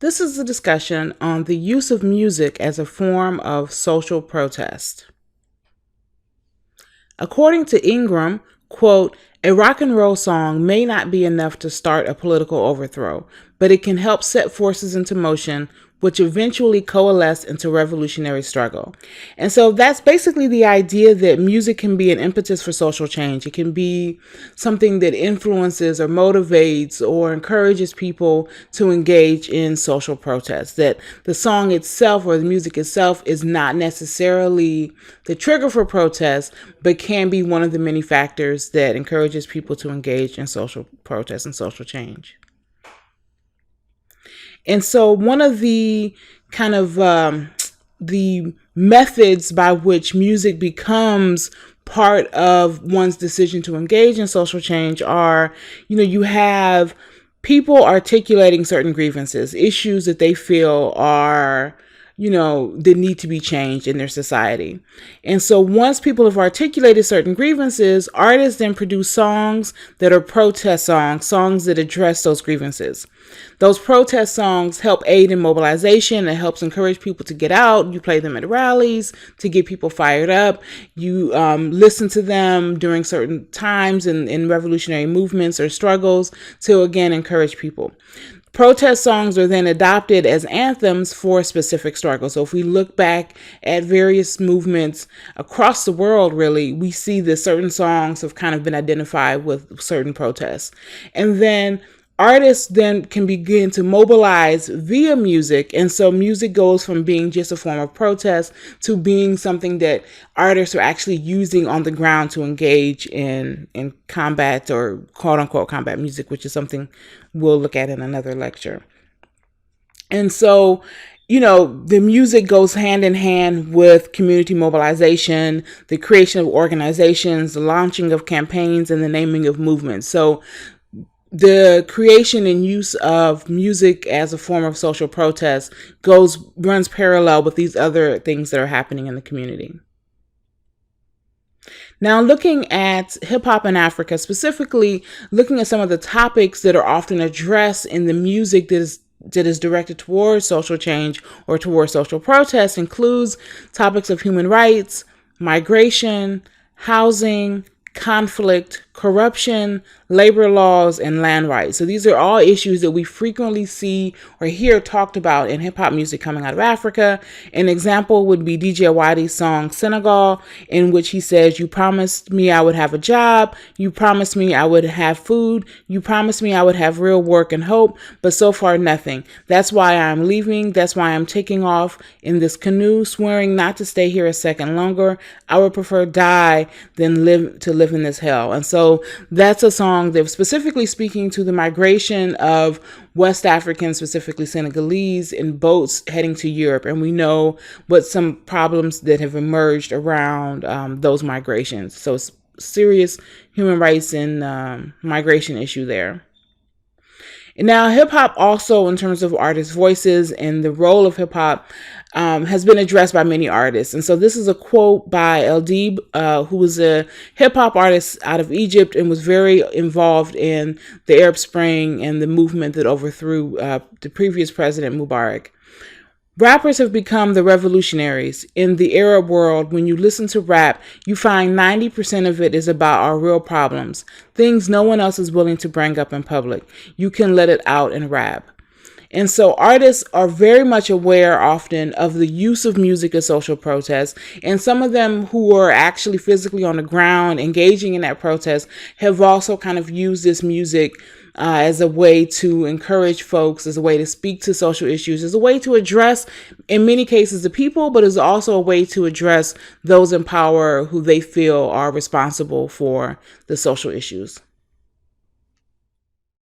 This is a discussion on the use of music as a form of social protest. According to Ingram, quote, a rock and roll song may not be enough to start a political overthrow, but it can help set forces into motion which eventually coalesce into revolutionary struggle. And so that's basically the idea that music can be an impetus for social change. It can be something that influences or motivates or encourages people to engage in social protest. That the song itself or the music itself is not necessarily the trigger for protest, but can be one of the many factors that encourages people to engage in social protest and social change. And so one of the kind of the methods by which music becomes part of one's decision to engage in social change are, you have people articulating certain grievances, issues that they feel are, that need to be changed in their society. And so once people have articulated certain grievances, artists then produce songs that are protest songs that address those grievances. Those protest songs help aid in mobilization. It helps encourage people to get out. You play them at rallies to get people fired up. You listen to them during certain times in revolutionary movements or struggles to, again, encourage people. Protest songs are then adopted as anthems for specific struggles. So if we look back at various movements across the world, really, we see that certain songs have kind of been identified with certain protests. And then artists then can begin to mobilize via music. And so music goes from being just a form of protest to being something that artists are actually using on the ground to engage in combat or quote unquote combat music, which is something we'll look at in another lecture. And so, the music goes hand in hand with community mobilization, the creation of organizations, the launching of campaigns, and the naming of movements. So the creation and use of music as a form of social protest runs parallel with these other things that are happening in the community. Now, looking at hip hop in Africa, specifically looking at some of the topics that are often addressed in the music that is directed towards social change or towards social protest includes topics of human rights, migration, housing, conflict, corruption, labor laws, and land rights. So these are all issues that we frequently see or hear talked about in hip hop music coming out of Africa. An example would be DJ Awadi's song Senegal, in which he says, "You promised me I would have a job. You promised me I would have food. You promised me I would have real work and hope, but so far nothing. That's why I'm leaving. That's why I'm taking off in this canoe, swearing not to stay here a second longer. I would prefer die than live in this hell." And so that's a song that was specifically speaking to the migration of West Africans, specifically Senegalese, in boats heading to Europe. And we know what some problems that have emerged around those migrations. So it's serious human rights and migration issue there. And now hip hop also, in terms of artists' voices and the role of hip hop, has been addressed by many artists. And so this is a quote by El Deeb, who was a hip hop artist out of Egypt and was very involved in the Arab Spring and the movement that overthrew the previous president, Mubarak. Rappers have become the revolutionaries. In the Arab world, when you listen to rap, you find 90% of it is about our real problems, things no one else is willing to bring up in public. You can let it out in rap. And so artists are very much aware often of the use of music as social protest. And some of them who are actually physically on the ground engaging in that protest have also kind of used this music as a way to encourage folks, as a way to speak to social issues, as a way to address, in many cases, the people, but is also a way to address those in power who they feel are responsible for the social issues.